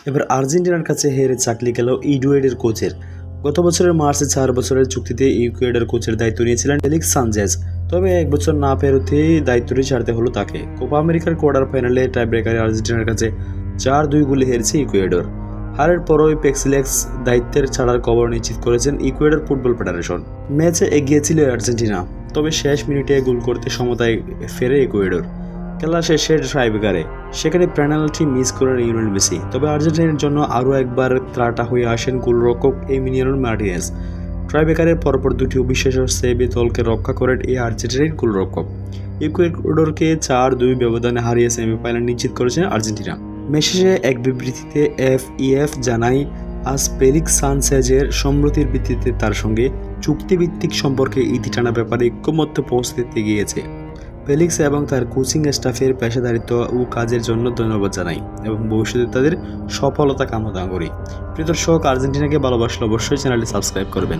এবার আর্জেন্টিনার কাছে হেরে চাকরি গেল ইকুয়েডর কোচের। গত বছরের মার্চে 4 বছরের চুক্তিতে ইকুয়েডর কোচের দায়িত্ব নিয়েছিলেন ফেলিক্স সানচেজ। তবে 1 বছর না পেরোতেই দায়িত্বটি ছাড়তে হলো তাকে। কোপা আমেরিকার কোয়ার্টার ফাইনালে টাইব্রেকারে আর্জেন্টিনার কাছে 4-2 গোলে হেরেছে ইকুয়েডর। হারের পরই পেক্সিলেক্স দায়িত্বের ছাড়ার খবর নিশ্চিত করেছেন ইকুয়েডর ফুটবল ফেডারেশন। ম্যাচে এগিয়ে ছিল আর্জেন্টিনা, তবে শেষ মিনিটে গোল করতে সমতায় ফেরে ইকুয়েডর। খেলা শেষে টাইব্রেকারে সেখানে পেনাল্টি মিস করেন লিওনেল মেসি। তবে আর্জেন্টিনার জন্য আরও একবার ত্রাটা হয়ে আসেন গোলরক্ষক এমিলিয়ানো মার্টিনেজ। টাইব্রেকারের পরপর দুটি অবিশ্বাস্য সেভে দলকে রক্ষা করেন এই আর্জেন্টিনার গোলরক্ষক। ইকুয়েডরকে 4-2 ব্যবধানে হারিয়ে সেমিফাইনাল নিশ্চিত করেছেন আর্জেন্টিনা। শেষে এক বিবৃতিতে এফ জানায়, আজ ফেলিক্স সানচেজের সম্মতির ভিত্তিতে তার সঙ্গে চুক্তিভিত্তিক সম্পর্কে ইতি টানার ব্যাপারে ঐক্যমত্যে পৌঁছতে গিয়েছে। ফেলিক্স এবং তার কোচিং স্টাফের পেশাদারিত্ব ও কাজের জন্য ধন্যবাদ জানাই এবং ভবিষ্যতে তাদের সফলতা কামনা করি। প্রিয় দর্শক, আর্জেন্টিনাকে ভালোবাসলে অবশ্যই চ্যানেলটি সাবস্ক্রাইব করবেন।